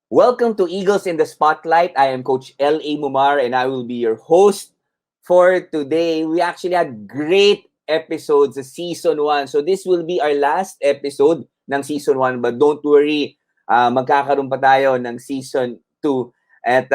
Welcome to Eagles in the Spotlight. I am Coach L.A. Mumar and I will be your host for today. We actually had great episodes sa Season 1. So this will be our last episode ng Season 1. But don't worry, magkakaroon pa tayo ng Season 2. At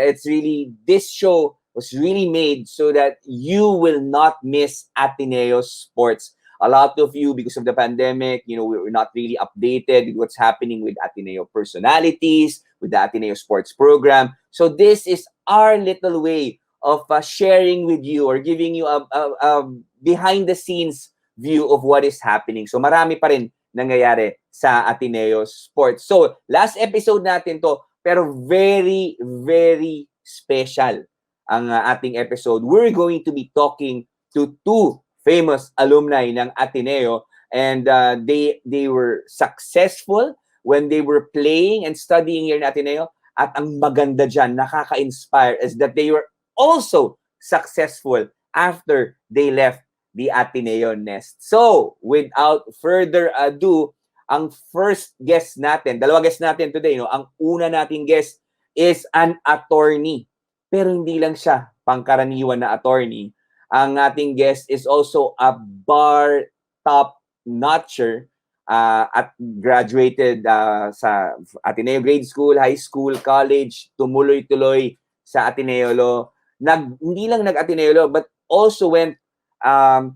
it's really, this show was really made so that you will not miss Ateneo Sports. A lot of you, because of the pandemic, we're not really updated with what's happening with Ateneo personalities, with the Ateneo sports program. So this is our little way of sharing with you or giving you a behind-the-scenes view of what is happening. So marami pa rin nangyayari sa Ateneo Sports. So last episode natin to, pero very, very special ang ating episode. We're going to be talking to two famous alumni ng Ateneo, and they were successful when they were playing and studying here in Ateneo. At ang maganda dyan, nakaka-inspire, is that they were also successful after they left the Ateneo nest. So, without further ado, ang first guest natin, dalawa guest natin today, ang una nating guest is an attorney. Pero hindi lang siya pangkaraniwan na attorney. Ang ating guest is also a bar top-notcher at graduated sa Ateneo Grade School, High School, College, tumuloy-tuloy sa Ateneo Law. Hindi lang nag-Ateneo Law, but also went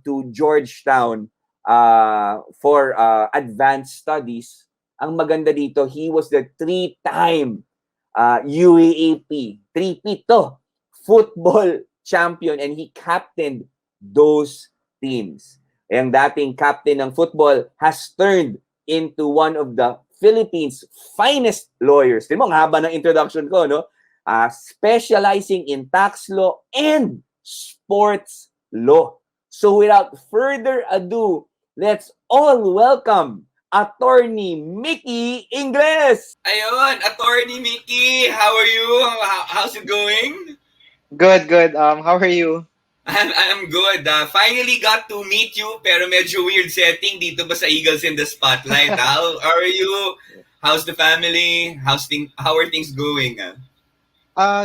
to Georgetown for advanced studies. Ang maganda dito, he was the three-time UAAP, three-peat to, football champion, and he captained those teams. Ang dating captain ng football has turned into one of the Philippines' finest lawyers. Tignan mo, ang haba ng introduction ko, no? Specializing in tax law and sports law. So without further ado, let's all welcome Attorney Mickey Ingles. Ayun, Attorney Mickey, how are you? How's it going? Good. How are you? I'm good. Finally got to meet you, pero medyo weird setting dito ba sa Eagles in the Spotlight? How are you? How's the family? How are things going?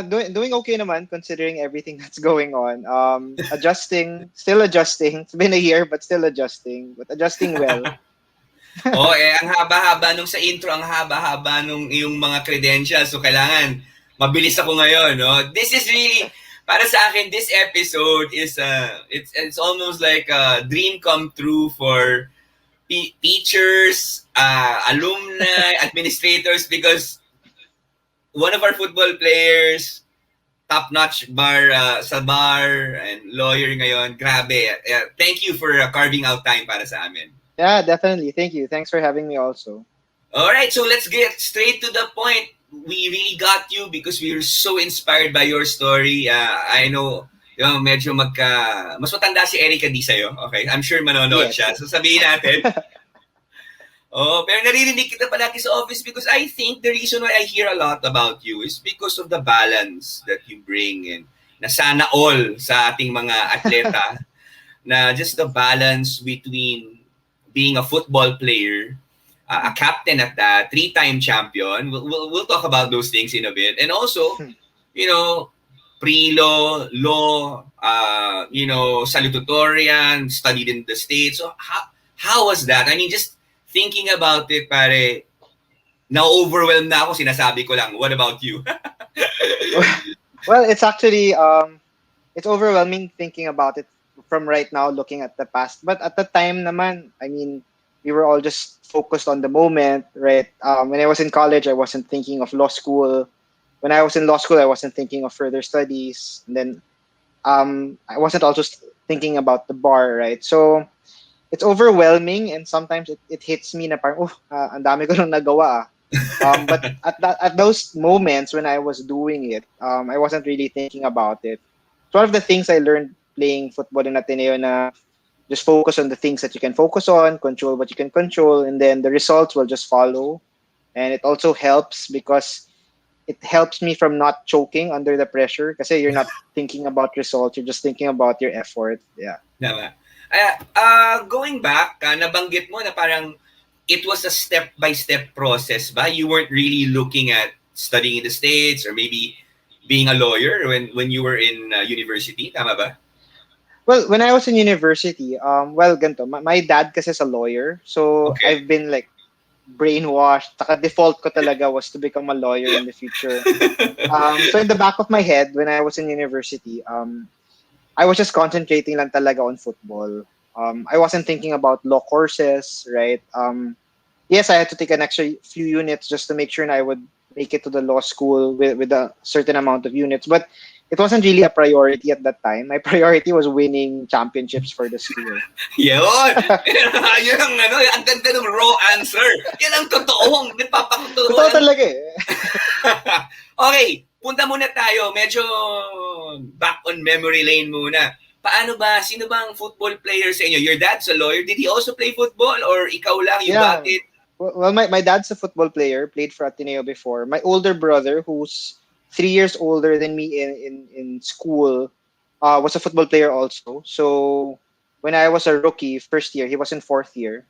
Doing okay naman considering everything that's going on. Still adjusting. It's been a year but still adjusting, but adjusting well. Ang haba-haba nung sa intro, ang haba-haba nung yung mga credentials. So kailangan mabilis ako ngayon, no? This is really, para sa akin, this episode is it's almost like a dream come true for teachers, alumni, administrators, because one of our football players, top-notch sa bar and lawyer ngayon, grabe. Thank you for carving out time para sa amin. Yeah, definitely. Thank you. Thanks for having me also. All right, so let's get straight to the point. We really got you because we were so inspired by your story. I know, medyo mas matanda si Erica di sa'yo. Okay, I'm sure manonood siya. So sabihin natin. Pero naririnig kita palagi sa office because I think the reason why I hear a lot about you is because of the balance that you bring in. Na sana all sa ating mga atleta na just the balance between being a football player, a captain at that, three-time champion. We'll talk about those things in a bit. And also, pre-law, law, salutatorian, studied in the States. So how was that? I mean, just thinking about it, pare, na-overwhelmed na ako, sinasabi ko lang. What about you? Well, it's actually, it's overwhelming thinking about it from right now, looking at the past. But at the time naman, I mean, we were all just focused on the moment, right? When I was in college, I wasn't thinking of law school. When I was in law school, I wasn't thinking of further studies. And then I wasn't also thinking about the bar, right? So it's overwhelming, and sometimes it hits me na parang, ang dami ko nang nagawa. But at those moments when I was doing it, I wasn't really thinking about it. It's one of the things I learned playing football in Ateneo na just focus on the things that you can focus on, control what you can control, and then the results will just follow. And it also helps because it helps me from not choking under the pressure kasi you're not thinking about results, you're just thinking about your effort. Yeah. Tama. Going back, nabanggit mo na parang it was a step-by-step process ba? You weren't really looking at studying in the States or maybe being a lawyer when you were in university? Tama ba? Well, when I was in university, well, ganito, my dad kasi is a lawyer, so Okay. I've been like brainwashed. Saka default ko talaga was to become a lawyer in the future. So in the back of my head, when I was in university, I was just concentrating lang talaga on football. I wasn't thinking about law courses, right? Yes, I had to take an extra few units just to make sure I would make it to the law school with a certain amount of units. But it wasn't really a priority at that time. My priority was winning championships for the school. Yun! Yun ang ang ganda ng raw answer. Yan ang totoong nagpapakuturo. Totoo talaga eh. Okay, punta muna tayo. Medyo back on memory lane muna. Paano ba? Sino bang football player sa inyo? Your dad's a lawyer. Did he also play football or ikaw lang, you got it? Well, my dad's a football player, played for Ateneo before. My older brother, who's 3 years older than me in school, was a football player also. So when I was a rookie, first year, he was in fourth year,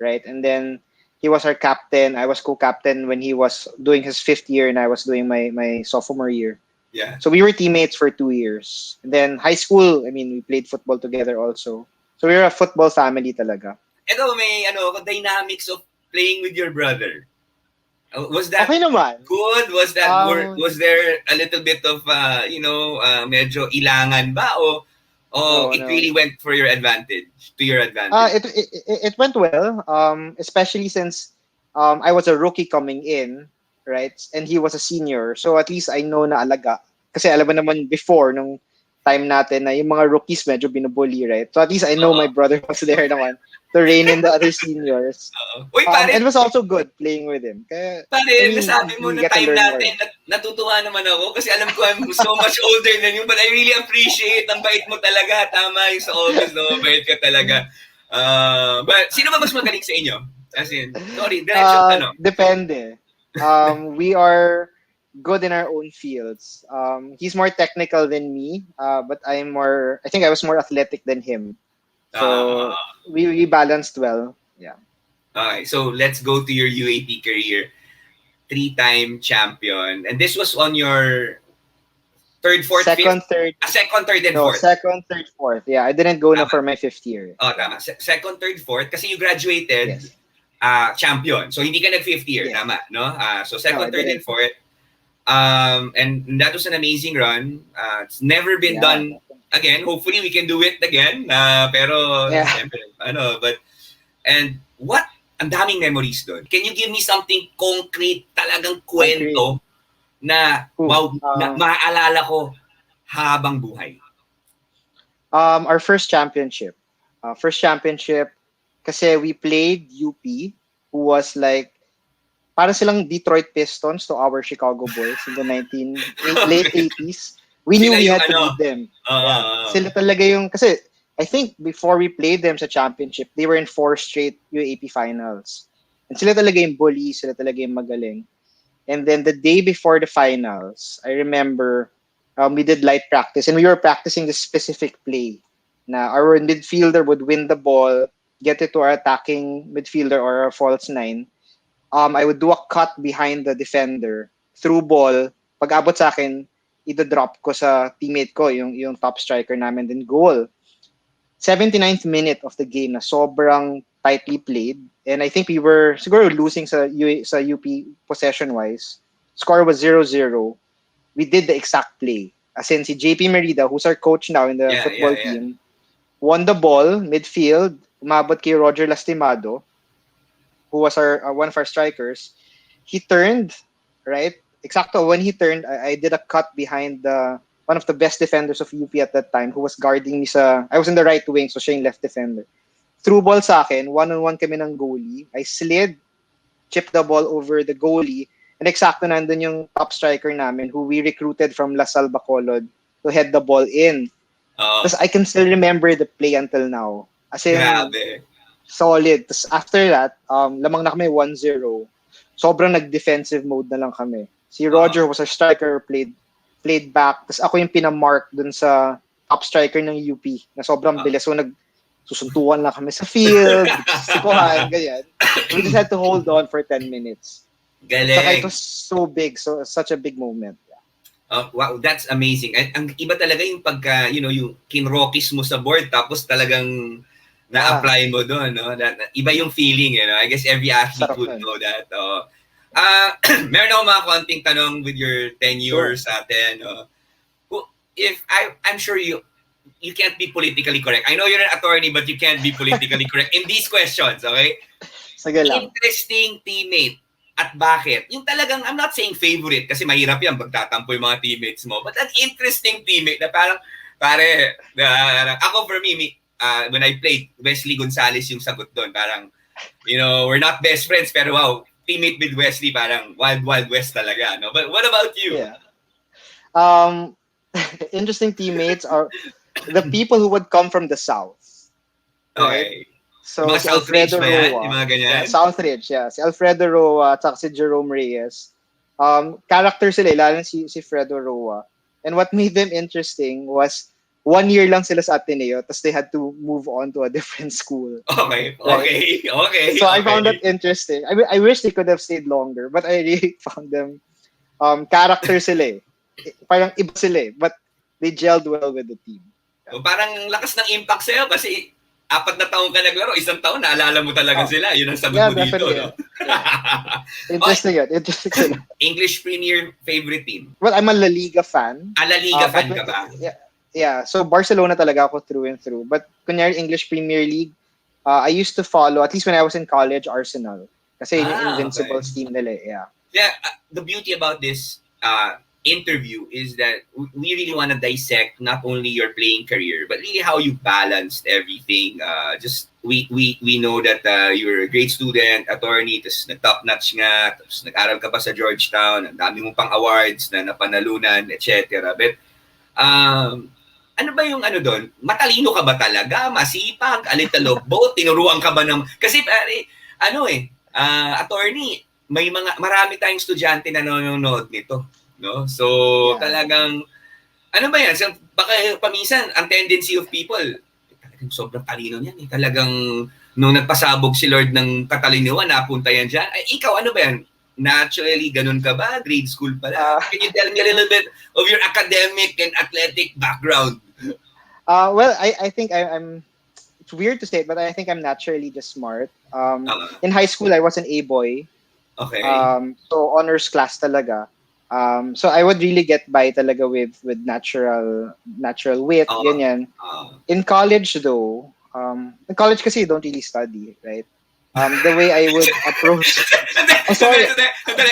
right? And then he was our captain. I was co-captain when he was doing his fifth year and I was doing my sophomore year. Yeah. So we were teammates for 2 years. And then high school, I mean, we played football together also. So we were a football family talaga. Ito, may dynamics of playing with your brother. Was that okay naman? Good? Was that was there a little bit of medyo ilangan ba o it really went for your advantage, to your advantage? It went well, especially since I was a rookie coming in, right? And he was a senior. So at least I know na alaga. Kasi alam mo naman before, nung time natin na yung mga rookies medyo binubully, right? So at least I know my brother was there naman to rein in the other seniors. Uy, pare, and it was also good playing with him. Kaya, pare, nasabi mo na time natin, natutuwa naman ako kasi alam ko I'm so much older than you, but I really appreciate ang bait mo talaga. Tama yung sa office, no? Bait ka talaga. But sino ba mas magaling sa inyo? As in, sorry, depende. We are good in our own fields. He's more technical than me, but I think I was more athletic than him. So we balanced well. Yeah. Okay, so let's go to your UAP career. 3-time champion. And this was on your third, fourth, second, fifth? third. Second, third, and fourth. Second, third, fourth. Yeah, I didn't go na for my fifth year. Oh, tama. Second, third, fourth. Kasi you graduated Yes. champion. So hindi ka nag-fifth year, Yes. tama, no? So second, third, and fourth. And that was an amazing run. It's never been done again. Hopefully we can do it again. Pero siyempre, and what ang daming memories doon. Can you give me something concrete, talagang kwento na maaalala ko habang buhay? Our first championship. Kasi we played UP, who was like para silang Detroit Pistons to our Chicago Bulls in the late 80s. We knew we had to beat them. Sila talaga yung, kasi I think before we played them sa championship, they were in 4 straight UAP finals. And sila talaga yung bully, sila talaga yung magaling. And then the day before the finals, I remember we did light practice and we were practicing this specific play. Na our midfielder would win the ball, get it to our attacking midfielder or our false nine. I would do a cut behind the defender, through ball, pag abot sa akin, i-drop ko sa teammate ko, yung top striker namin, then goal. 79th minute of the game na sobrang tightly played, and I think we were siguro losing sa UP possession-wise. Score was 0-0. We did the exact play. As in, si JP Merida, who's our coach now in the football team, won the ball, midfield, umabot kay Roger Lastimado, who was one of our strikers. He turned, right? Exacto, when he turned, I did a cut behind one of the best defenders of UP at that time, who was guarding me I was in the right wing, so siya yung left defender. Through ball sa akin, one-on-one kami ng goalie. I slid, chipped the ball over the goalie, and exacto nandun yung top striker namin, who we recruited from La Salle Bacolod to head the ball in. Because I can still remember the play until now. As in, solid. Tapos after that, lamang na kami 1-0. Sobrang nag-defensive mode na lang kami. Si Roger was our striker, played back. Tapos ako yung pinamark dun sa top striker ng UP na sobrang bilis. So nagsusuntukan lang kami sa field, sikuhan, ganyan. We just had to hold on for 10 minutes. Saka it Galing. was so big, so such a big moment. Wow, that's amazing. Ang iba talaga yung pagka, yung kinrokis mo sa board tapos talagang Yeah, na-apply mo doon, no? Iba yung feeling, I guess every athlete sarap would nun. know that. Meron ako mga konting tanong with your tenure Sure. sa atin. If I'm sure you can't be politically correct. I know you're an attorney, but you can't be politically correct in these questions, okay? Sige lang. Interesting teammate at bakit? Yung talagang, I'm not saying favorite kasi mahirap yan, magtatampo yung mga teammates mo. But an interesting teammate na parang, pare, ako for me, when I played, Wesley Gonzalez yung sagot doon. Parang, we're not best friends, pero wow, teammate with Wesley, parang wild, wild west talaga. No? But what about you? Yeah. Interesting teammates are the people who would come from the South. Right? Okay. So, Mga si Southridge Alfredo ba yan? Roa. Yung mga ganyan? Yeah, Southridge, yeah. Si Alfredo Roa at si Jerome Reyes. Character sila, lalo na si Fredo Roa. And what made them interesting was 1 year lang sila sa Ateneo, tapos they had to move on to a different school. Okay, Right? okay. So I found that interesting. I wish they could have stayed longer, but I really found them character sila eh. Parang iba sila eh, but they gelled well with the team. Parang lakas ng impact sa'yo kasi 4 na taon ka naglaro, 1 taon, naalala mo talaga sila. Yun ang sagot mo dito, definitely. no? Interesting yun. Interesting sila. English Premier favorite team? Well, I'm a La Liga fan. La Liga fan but ka ba? Yeah. So Barcelona talaga ako through and through. But kunyari English Premier League, I used to follow, at least when I was in college, Arsenal. Kasi yun yung Invincibles team nila. Yeah. Yeah, the beauty about this interview is that we really want to dissect not only your playing career, but really how you balanced everything. Just we know that you're a great student, attorney, tapos nag-top-notch nga, tapos nag-aral ka pa sa Georgetown, ang dami mong pang awards na napanalunan, etc. But ano ba yung doon? Matalino ka ba talaga? Masipag? Alitalo? Both? Tinuruan ka ba ng... Kasi pare, attorney, marami tayong estudyante na nanonood nito. No? So, talagang, ano ba yan? So, baka paminsan, ang tendency of people, talagang sobrang talino niyan. Talagang, nung nagpasabog si Lord ng kataliniwan, napunta yan dyan. Ay, ikaw, ano ba yan? Naturally, ganun ka ba? Grade school pala? Can you tell me a little bit of your academic and athletic background? Well, I think I'm it's weird to say it, but I think I'm naturally just smart. In high school, I was an A boy. Okay. So honors class talaga. So I would really get by talaga with natural wit, ganyan. In college though, in college kasi you don't really study, right? The way I would approach... sorry.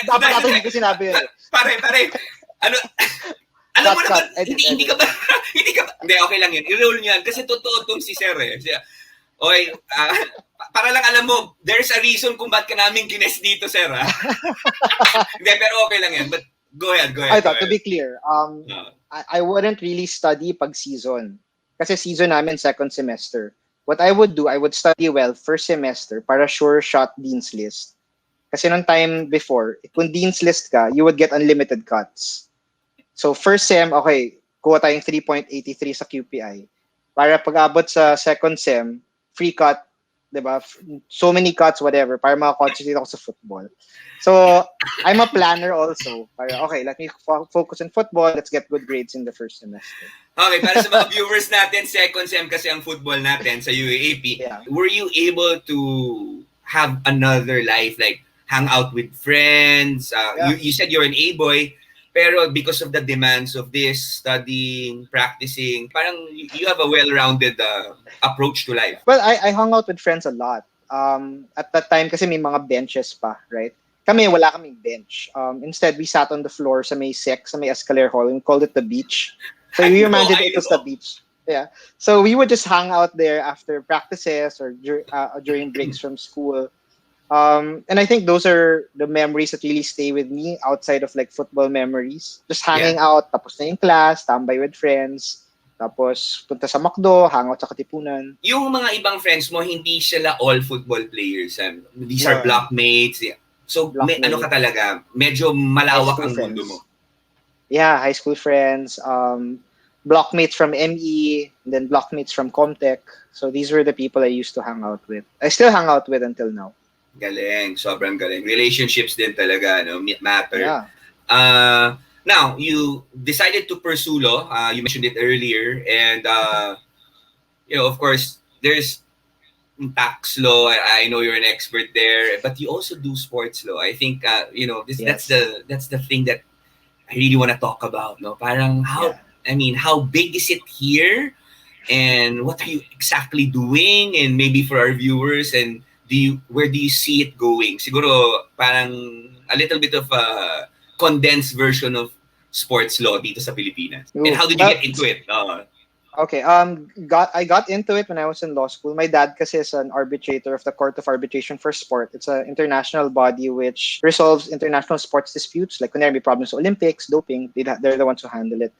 Dapat natin hindi ko sinabi yun. Pare. Ano? Alam mo naman, hindi ka ba, hindi, okay lang yun. I-roll nyo yan. Kasi totoo itong si Sir eh. Okay, para lang alam mo, there's a reason kung ba't ka namin kines dito, Sir. Hindi, pero okay lang yan. But go ahead. To be clear, I wouldn't really study pag season. Kasi season namin second semester. What I would do, I would study well first semester para sure shot Dean's List. Kasi nung time before, kung Dean's List ka, you would get unlimited cuts. So first sem, okay, kuha tayong 3.83 sa QPI. Para pag-abot sa second sem, free cut, diba? So many cuts, whatever, para makakoncentrate ako sa football. So, I'm a planner also. Para, okay, let me focus on football. Let's get good grades in the first semester. Okay, para sa mga viewers natin, second sem kasi ang football natin sa UAAP. Yeah. Were you able to have another life, like hang out with friends? You said you're an A-boy, pero because of the demands of this, studying, practicing, parang you have a well-rounded approach to life. Well, I hung out with friends a lot. At that time, kasi may mga benches pa, right? Kami, wala kaming bench. Instead, we sat on the floor sa may sa may Escalier Hall, and we called it the beach. So we imagined it was the beach. Yeah. So we would just hang out there after practices or during breaks from school. And I think those are the memories that really stay with me outside of like football memories. Just hanging out, tapos na yung class, tambay with friends, tapos punta sa McDo, hangout sa Katipunan. Yung mga ibang friends mo, hindi sila all football players. These are blockmates. Yeah. So, ano ka talaga? Medyo malawak ang mundo mo. Yeah, high school friends, blockmates from ME, and then blockmates from Comtech. So these were the people I used to hang out with. I still hang out with until now. Galing, sobrang galing. Relationships din talaga, no, matter. Yeah. Now, you decided to pursue law. You mentioned it earlier. And, of course, there's tax law. I know you're an expert there, but you also do sports law. I think, this Yes. that's the thing that I really want to talk about. No, parang Yeah. how big is it here, and what are you exactly doing, and maybe for our viewers, and where do you see it going? Siguro parang a little bit of a condensed version of sports law dito sa Pilipinas. And Ooh. how did you Well, get into it? okay. I got into it when I was in law school. My dad kasi is an arbitrator of the Court of Arbitration for Sport. It's an international body which resolves international sports disputes, like when there be problems with Olympics, doping. They're the ones who handle it.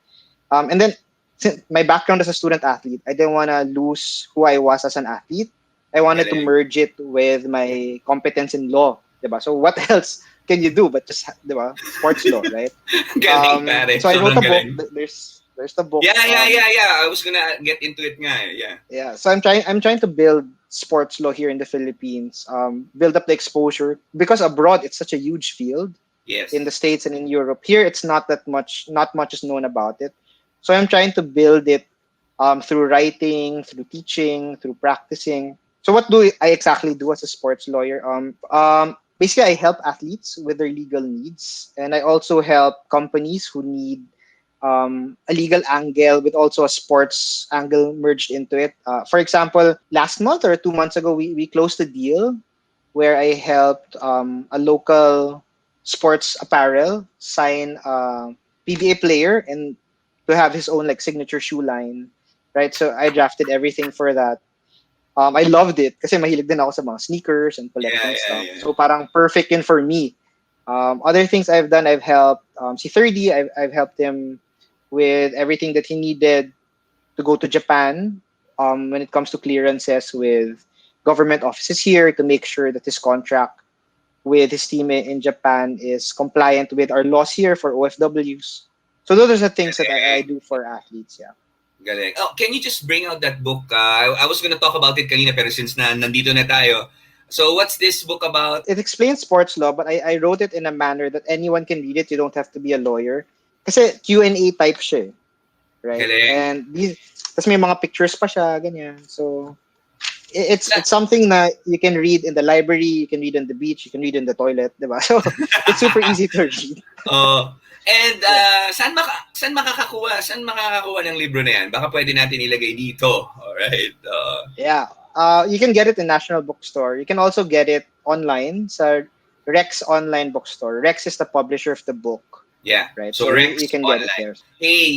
And then, since my background as a student athlete, I didn't want to lose who I was as an athlete. I wanted to Galing. merge it with my competence in law. Diba? So what else can you do but just diba? Sports law, right? Galing, pare. So I wrote Sobrang a book. galing. There's the book. Yeah. I was gonna get into it nga. Yeah. Yeah, so I'm trying to build sports law here in the Philippines. Build up the exposure because abroad it's such a huge field in the Yes. States and in Europe. Here it's not much is known about it. So I'm trying to build it through writing, through teaching, through practicing. So what do I exactly do as a sports lawyer? Basically I help athletes with their legal needs, and I also help companies who need a legal angle with also a sports angle merged into it. For example, last month or 2 months ago, we closed a deal where I helped a local sports apparel sign a PBA player and to have his own like signature shoe line, right? So I drafted everything for that. I loved it kasi mahilig din ako sa mga sneakers and collecting stuff. Yeah. So parang perfect yun for me. Other things I've done, I've helped si 30, I've helped him with everything that he needed to go to Japan when it comes to clearances with government offices here to make sure that his contract with his team in Japan is compliant with our laws here for OFWs. So those are the things that I Galing. do for athletes. Yeah. Galing. Oh, can you just bring out that book? I was gonna talk about it kanina, pero since nandito na tayo. So what's this book about? It explains sports law, but I wrote it in a manner that anyone can read it. You don't have to be a lawyer. Kasi Q&A type siya, eh, right? Galing. And these, tas may mga pictures pa siya, ganyan. So Na- it's something that you can read in the library, you can read on the beach, you can read in the toilet, diba? So it's super easy to read. Oh, and Yeah. saan makakakuha ng libro na yan? Baka pwede natin ilagay dito. Alright. Yeah. You can get it in National Bookstore. You can also get it online sa Rex online bookstore. Rex is the publisher of the book, Yeah. right? So So you Rex can get it online. there. Hey,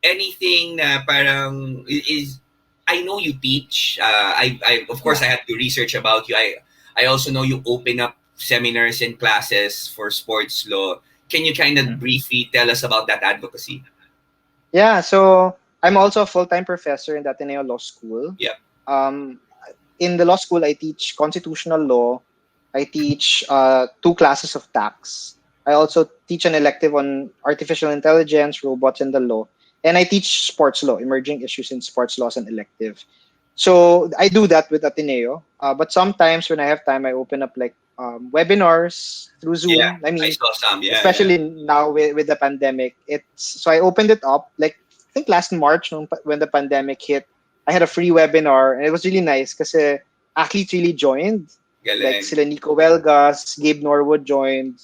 anything na parang is I know you teach. I of course Yeah. I had to research about you. I also know you open up seminars and classes for sports law. Can you kind of Mhm. briefly tell us about that advocacy? Yeah. So I'm also a full-time professor in the Ateneo Law School. Yeah. Um, in the law school, I teach constitutional law. I teach two classes of tax. I also teach an elective on artificial intelligence, robots, and the law. And I teach sports law, emerging issues in sports laws and elective. So I do that with Ateneo. But sometimes when I have time, I open up like webinars through Yeah. Zoom. I I mean, saw some. Yeah. especially now with the pandemic. It's so I opened it up like I think last March when the pandemic hit. I had a free webinar and it was really nice because athletes really joined. Like Galing. sila Nico Welgas, Gabe Norwood joined,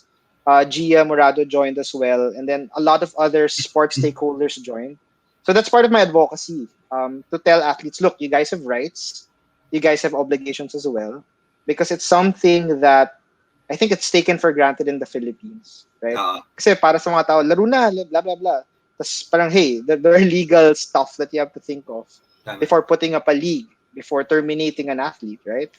Gia Morado joined as well, and then a lot of other sports stakeholders joined. So that's part of my advocacy to tell athletes, look, you guys have rights, you guys have obligations as well, because it's something that I think it's taken for granted in the Philippines, right? Uh, Kasi para sa mga tao, laro na, blah, blah, blah. Tapos parang, hey, there are legal stuff that you have to think of tama. before putting up a league, before terminating an athlete, right?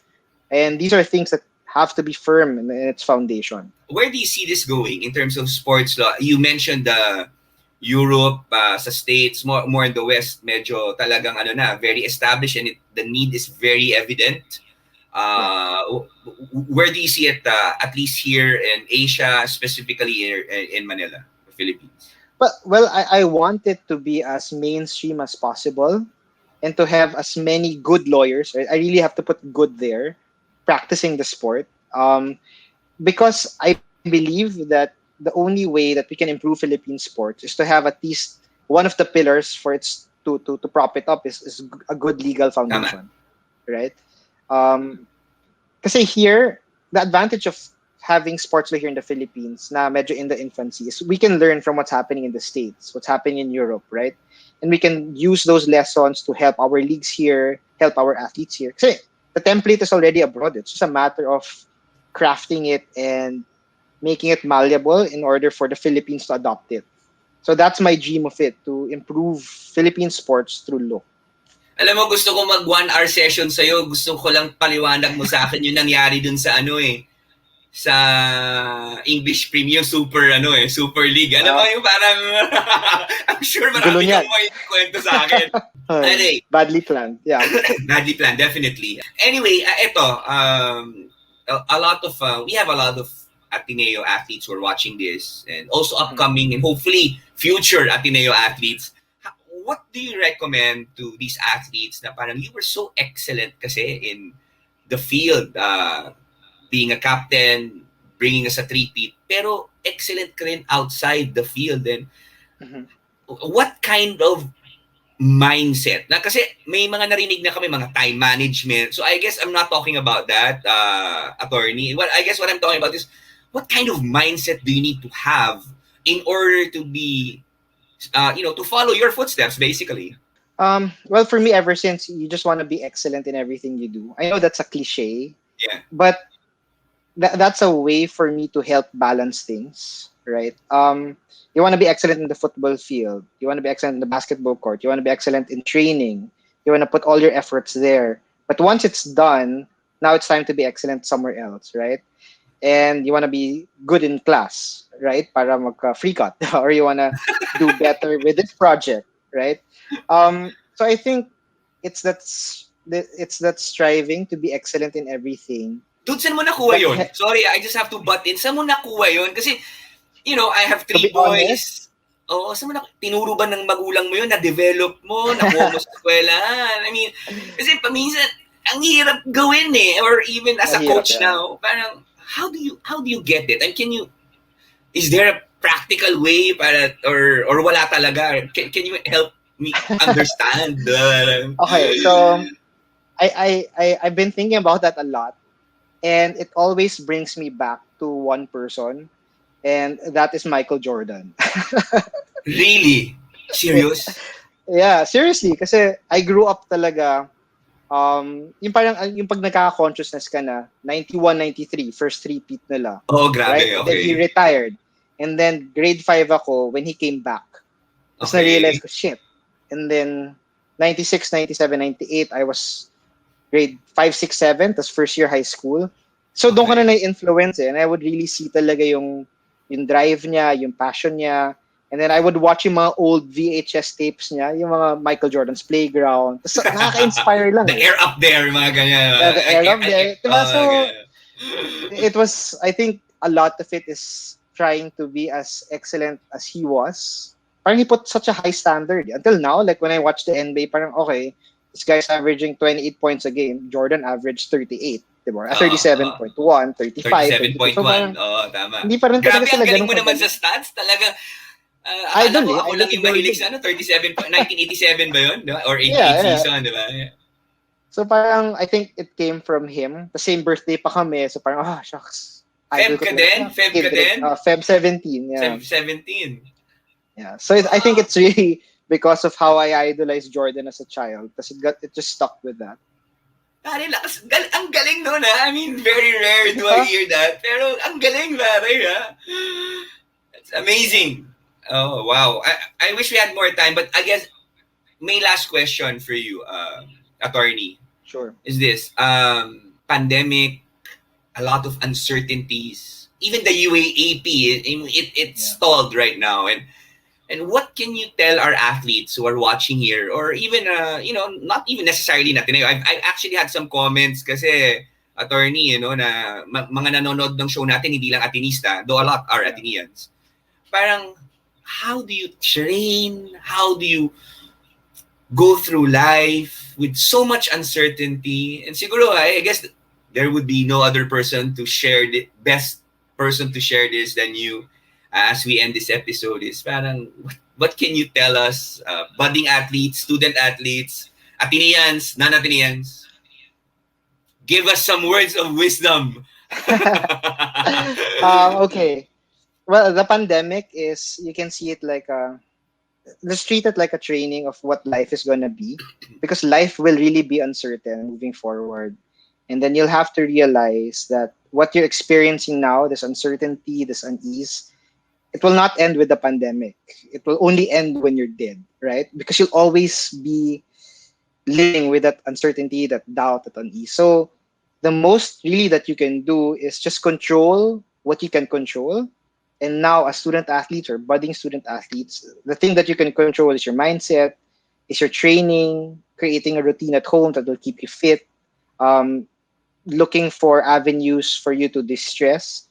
And these are things that have to be firm in its foundation. Where do you see this going in terms of sports law? You mentioned the Europe, sa States, more in the West, medyo talagang very established, and the need is very evident. Yeah. Where do you see it, at least here in Asia, specifically here in Manila, the Philippines? But well, I want it to be as mainstream as possible and to have as many good lawyers. Right? I really have to put good there practicing the sport. Because I believe that the only way that we can improve Philippine sports is to have at least one of the pillars for its to prop it up is a good legal Tama. foundation, right? Um, Kasi here, the advantage of having sports law here in the Philippines na medyo in the infancy is we can learn from what's happening in the States, what's happening in Europe, right? And we can use those lessons to help our leagues here, help our athletes here. Kasi the template is already abroad. It's just a matter of crafting it and making it malleable in order for the Philippines to adopt it. So that's my dream of it, to improve Philippine sports through law. Alam mo, gusto ko mag 1 hour session sa'yo. Gusto ko lang paliwanag mo sa akin yung nangyari dun sa sa English Premier Super League. Alam mo yung parang, I'm sure marami kang may kwento sa akin. Anyway, badly planned, yeah. Badly planned, definitely. Anyway, we have a lot of Ateneo athletes who are watching this, and also upcoming and hopefully future Ateneo athletes. What do you recommend to these athletes na parang you were so excellent kasi in the field, being a captain, bringing us a three-peat, pero excellent ka rin outside the field. And what kind of mindset? Na kasi may mga narinig na kami, mga time management. So I guess I'm not talking about that, attorney. I guess what I'm talking about is what kind of mindset do you need to have in order to be to follow your footsteps, basically? Well, for me, ever since, you just want to be excellent in everything you do. I know that's a cliche, yeah, but that's a way for me to help balance things, right? You want to be excellent in the football field. You want to be excellent in the basketball court. You want to be excellent in training. You want to put all your efforts there. But once it's done, now it's time to be excellent somewhere else, right? And you want to be good in class, right? Para magka-free cut. Or you want to do better with this project, right? So I think it's that striving to be excellent in everything. Dude, saan mo nakuha yun? Sorry, I just have to butt in. Saan mo nakuha yun? Kasi, I have 3 boys. Oo, saan mo tinuro ba ng magulang mo yun? Na-develop mo? Nakuha mo sa eskwelahan? I mean, kasi paminsan, ang hirap gawin or even as a coach now, parang, how do you get it? And is there a practical way para, or wala talaga? Can you help me understand? Okay, so I've been thinking about that a lot, and it always brings me back to one person, and that is Michael Jordan. Really? Serious? Yeah, seriously, kasi I grew up talaga. Yung parang yung pag nagka-consciousness ka na 91, 93 first three-peat nila. Oh, grabe. Right? Okay. Then he retired. And then grade 5 ako when he came back. Tapos na-realize ko, shit. And then 96, 97, 98 I was grade 5, 6, 7 tas first year high school. So doon ko na na-influence and I would really see talaga yung drive niya, yung passion niya. And then I would watch yung mga old VHS tapes niya, yung mga Michael Jordan's Playground. Tapos nakaka-inspire lang. The air up there, mga ganyan. Yeah, the air up there. Diba? So, it was, I think, a lot of it is trying to be as excellent as he was. Parang he put such a high standard. Until now, like when I watch the NBA, parang okay, this guy's averaging 28 points a game. Jordan averaged 38. Diba? 37.1, 35. 37.1. So, tama. Hindi pa rin grabe, talaga ang galing mo ganun naman sa stats. Talaga, ako lang yung mahilig sa 1987 ba yun? Diba? Or 88 season, diba? Yeah. So parang, I think it came from him. The same birthday pa kami. So parang, shucks. Feb ka din? Feb 17, yeah. Feb 17. Yeah. So I think it's really because of how I idolized Jordan as a child. Because it just stuck with that. Pare, ang galing nun, ha? I mean, very rare do I hear that. Pero ang galing, pare, ha? It's amazing. Oh, wow. I wish we had more time, but I guess my last question for you, attorney. Sure. Is this, pandemic, a lot of uncertainties, even the UAAP, it's stalled right now. And what can you tell our athletes who are watching here, or even, not even necessarily natin. I've actually had some comments kasi, attorney, na mga nanonood ng show natin, hindi lang Atenista, though a lot are Ateneans. Parang, how do you train? How do you go through life with so much uncertainty? And siguro, I guess there would be no other person to share the best person to share this than you. As we end this episode, is parang what can you tell us, budding athletes, student athletes, Athenians, non-Athenians? Give us some words of wisdom. Okay. Well, the pandemic is, you can see it like let's treat it like a training of what life is going to be, because life will really be uncertain moving forward. And then you'll have to realize that what you're experiencing now, this uncertainty, this unease, it will not end with the pandemic. It will only end when you're dead, right? Because you'll always be living with that uncertainty, that doubt, that unease. So the most really that you can do is just control what you can control. And now, as student athletes or budding student athletes, the thing that you can control is your mindset, is your training, creating a routine at home that will keep you fit, um, looking for avenues for you to distress,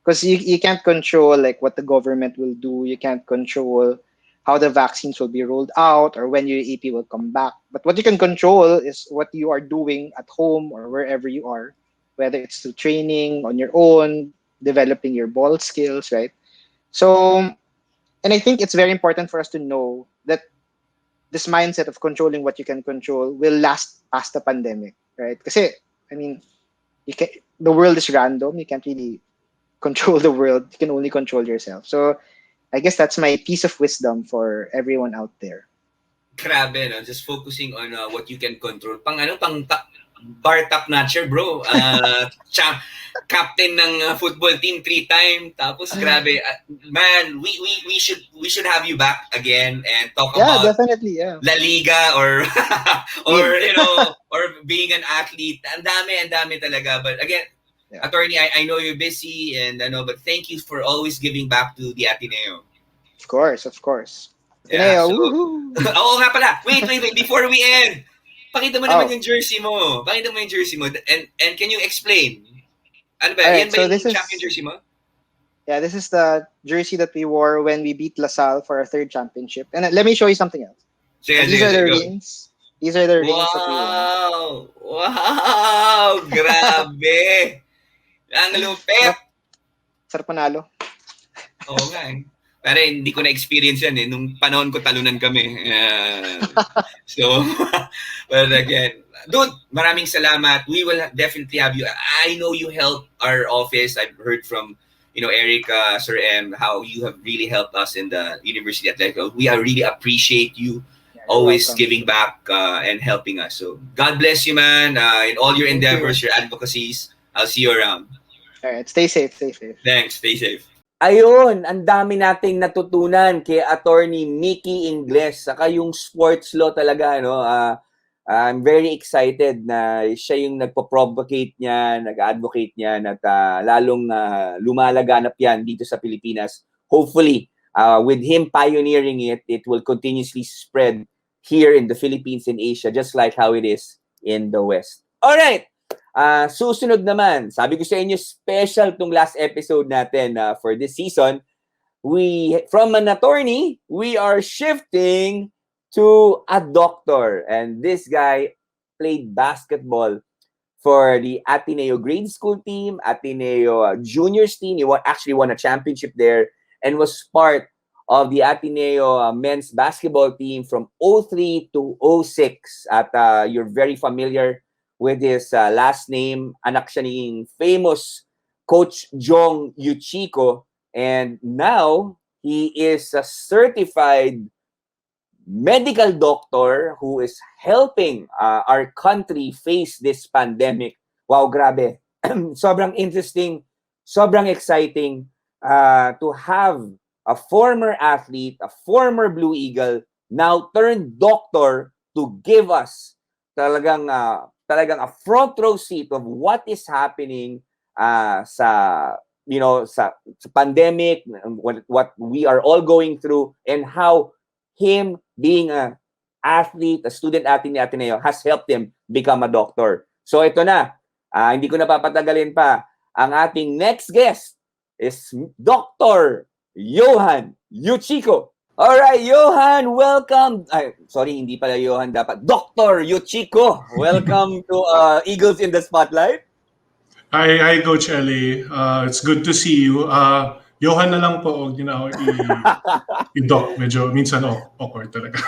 because you can't control like what the government will do. You can't control how the vaccines will be rolled out or when your AP will come back. But what you can control is what you are doing at home or wherever you are, whether it's through training on your own, developing your ball skills, right? So, and I think it's very important for us to know that this mindset of controlling what you can control will last past the pandemic, right? Because I mean, you can the world is random. You can't really control the world. You can only control yourself. So I guess that's my piece of wisdom for everyone out there. Grabe, no? Just focusing on what you can control. Bar top notcher, bro. Captain ng football team 3 time. Tapos grabe, man, we should have you back again and talk Yeah, about definitely. Yeah. La Liga or or League. or being an athlete. Ang dami talaga. But again, Yeah. attorney, I know you're busy and but thank you for always giving back to the Ateneo. Of course, of course. Yeah, Ateneo, so woohoo! oo nga pala. Wait. Before we end, pakita mo naman Oh, yung jersey mo. Pakita mo yung jersey mo. And can you explain? Ano ba? all right. Yan ba So yung this champion is jersey mo? yeah, this is the jersey that we wore when we beat LaSalle for our third championship. And let me show you something else. Sige, These sige, are the sige. Go. rings. These are the rings that we won. Wow! Wow! Grabe! Ang lupit! Sarap, sarap panalo. Oo nga eh. Pero hindi ko na-experience yan eh. Nung panahon ko, talunan kami. So, but again, dude, maraming salamat. We will definitely have you. I know you helped our office. I've heard from, Erica, Sir M, how you have really helped us in the University Atletico. We really appreciate you Yeah, you're always welcome. giving back and helping us. So, God bless you, man. In all your Thank endeavors, you. your advocacies. I'll see you around. All right, stay safe, stay safe. Thanks. Stay safe. Ayun, ang dami nating natutunan kay Attorney Mickey Ingles. Saka yung sports law talaga, no? I'm very excited na siya yung nagpo-provocate niya, nag-advocate niya, at lalong lumalaganap yan dito sa Pilipinas. Hopefully, with him pioneering it, it will continuously spread here in the Philippines and Asia, just like how it is in the West. Alright! Susunod naman, sabi ko sa inyo, special tong last episode natin for this season. From an attorney, we are shifting to a doctor. And this guy played basketball for the Ateneo grade school team, Ateneo juniors team. He actually won a championship there and was part of the Ateneo men's basketball team from 03 to 06. At you're very familiar with his last name. Anak siya ng famous Coach Johann Yuchiko. And now, he is a certified medical doctor who is helping our country face this pandemic. Wow, grabe. Sobrang interesting, sobrang exciting to have a former athlete, a former Blue Eagle, now turned doctor to give us talagang a front row seat of what is happening sa pandemic, what we are all going through, and how him being a athlete, a student athlete ni Ateneo, has helped him become a doctor. So ito na, hindi ko na papatagalin pa. Ang ating next guest is Dr. Johann Yuchiko. Alright, Johann, welcome. Sorry, hindi pala Johann dapat. Dr. Yuchiko, welcome to Eagles in the Spotlight. Hi, Coach Ellie. It's good to see you. Johan na lang po, huwag niyo na ako i-doc. Medyo minsan awkward talaga.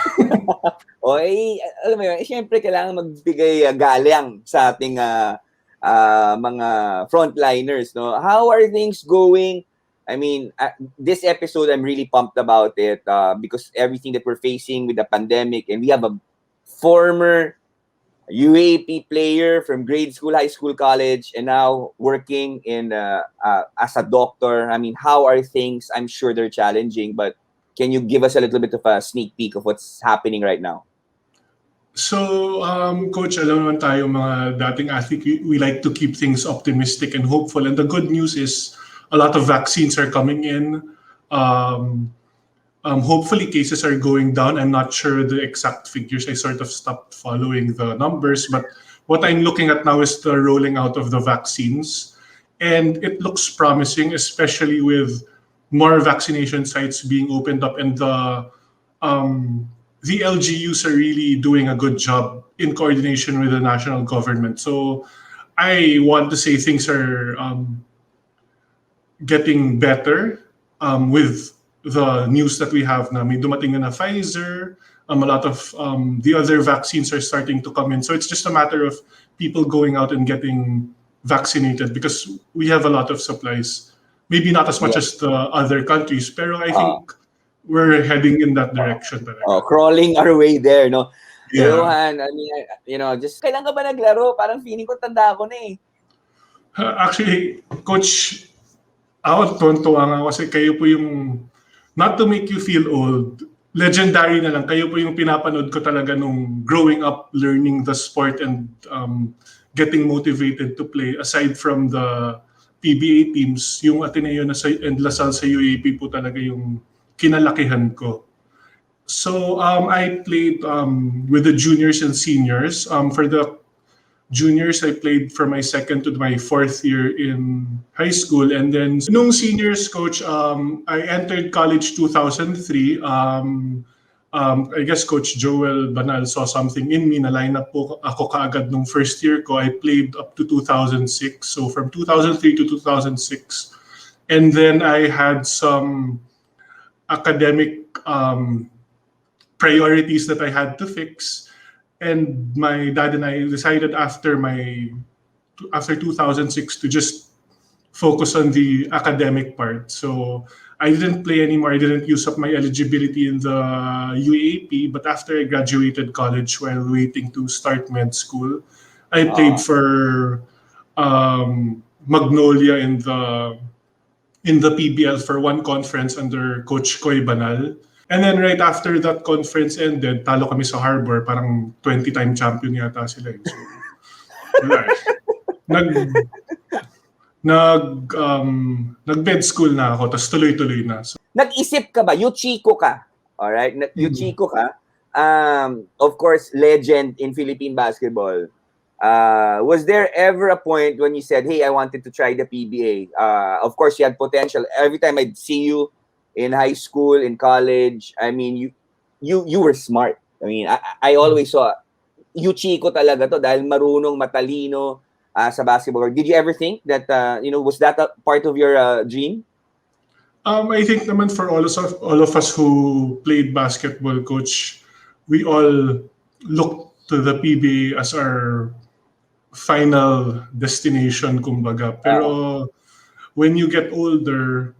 O alam mo yun, syempre kailangan magbigay galang sa ating mga frontliners, no? How are things going? I mean, this episode, I'm really pumped about it because everything that we're facing with the pandemic, and we have a former UAP player from grade school, high school, college, and now working in as a doctor. I mean, how are things? I'm sure they're challenging, but can you give us a little bit of a sneak peek of what's happening right now? So, Coach, alam naman tayo mga dating athlete, we like to keep things optimistic and hopeful. And the good news is a lot of vaccines are coming in. Hopefully cases are going down. I'm not sure the exact figures. I sort of stopped following the numbers. But what I'm looking at now is the rolling out of the vaccines. And it looks promising, especially with more vaccination sites being opened up, and the LGUs are really doing a good job in coordination with the national government. So I want to say things are getting better with the news that we have na may dumating na Pfizer. A lot of the other vaccines are starting to come in. So it's just a matter of people going out and getting vaccinated because we have a lot of supplies. Maybe not as much as the other countries, pero I think we're heading in that direction. Crawling our way there, no? Yeah. Johan, I mean, just kailan ka ba naglaro? Parang feeling ko tanda ako na eh. Actually, Coach, ako tuwan-tuwa nga kasi kayo po yung, not to make you feel old, legendary na lang. Kayo po yung pinapanood ko talaga nung growing up, learning the sport and getting motivated to play. Aside from the PBA teams, yung Ateneo na and Lasal sa UAP po talaga yung kinalakihan ko. So I played with the juniors and seniors. For the juniors, I played from my second to my fourth year in high school. And then nung seniors, Coach, I entered college 2003. I guess Coach Joel Banal saw something in me na line up po ako kaagad nung first year ko. I played up to 2006. So from 2003 to 2006. And then I had some academic priorities that I had to fix. And my dad and I decided after 2006 to just focus on the academic part. So I didn't play anymore. I didn't use up my eligibility in the UAP. But after I graduated college while waiting to start med school, I played for Magnolia in the PBL for one conference under Coach Koy Banal. And then right after that conference ended, talo kami sa Harbor, parang 20-time champion yata sila. So, wala nag-med school na ako, tapos tuloy-tuloy na. So, nag-isip ka ba? Yuchiko ka. Alright? Yuchiko ka. Of course, legend in Philippine basketball. Was there ever a point when you said, hey, I wanted to try the PBA? Of course, you had potential. Every time I'd see you in high school, in college, I mean, you were smart. I mean, I always saw Yuchiko talaga to dahil marunong, matalino sa basketball. Did you ever think that, was that a part of your dream? I think naman for all of us who played basketball, Coach, we all looked to the PBA as our final destination, kumbaga. Pero when you get older,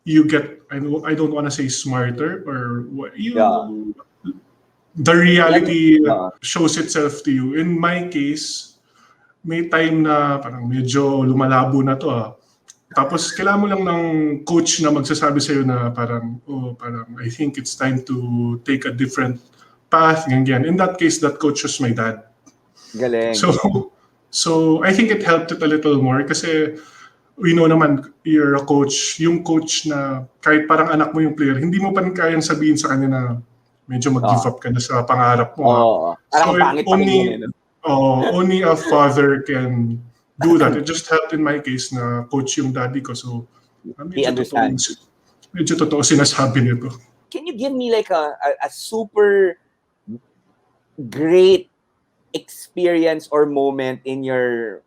you get, I don't want to say smarter, or the reality shows itself to you. In my case, may time na parang medyo lumalabo na to Tapos kailangan mo lang ng coach na magsasabi sa'yo na parang I think it's time to take a different path, ganyan. In that case, that coach was my dad. Galing. So I think it helped it a little more kasi we know naman, you're a coach, yung coach na kahit parang anak mo yung player, hindi mo pa rin kayang sabihin sa kanya na medyo mag-give up ka na sa pangarap mo. So only a father can do that. It just helped in my case na coach yung daddy ko. So he understands. Medyo totoo sinasabi nito. Can you give me like a super great experience or moment in your,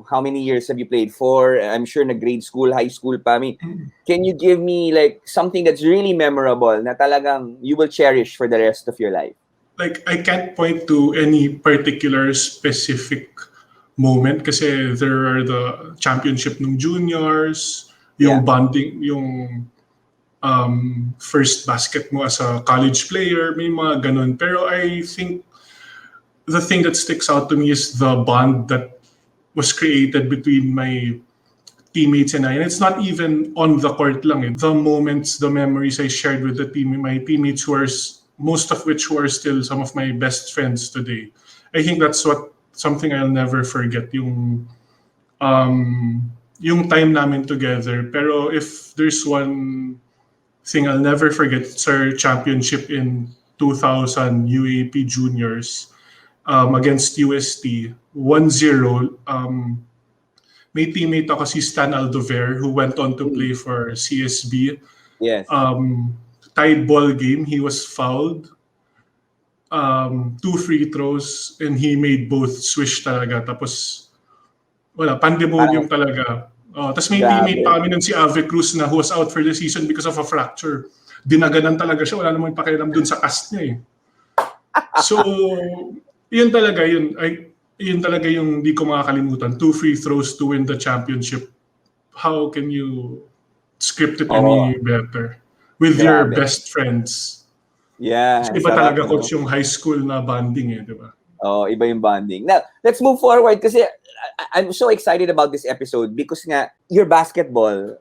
how many years have you played? 4? I'm sure na grade school, high school pa. I mean, can you give me like something that's really memorable na talagang you will cherish for the rest of your life? Like, I can't point to any particular specific moment kasi there are the championship ng juniors, yung Yeah. bonding, yung first basket mo as a college player, may mga ganun. Pero I think the thing that sticks out to me is the bond that was created between my teammates and I. And it's not even on the court lang. The moments, the memories I shared with my teammates who are, most of which who are still some of my best friends today. I think that's something I'll never forget, yung time namin together. Pero if there's one thing I'll never forget, it's our championship in 2000 UAP Juniors against UST, 1-0. May teammate ako si Stan Aldover who went on to play for CSB. Yes. Tied ball game, he was fouled. 2 free throws and he made both swish talaga. Tapos wala, pandemonium talaga. Tapos may teammate pa kami nun si Ave Cruz na who was out for the season because of a fracture. Dinaganan talaga siya. Wala namang pakialam dun sa cast niya eh. So, yun talaga yung di ko makakalimutan. 2 free throws to win the championship. How can you script it any better? With your best friends. Yeah. Kasi iba talaga, coach, yung high school na bonding eh, di ba? Iba yung bonding. Now, let's move forward kasi I'm so excited about this episode because nga, you're a basketball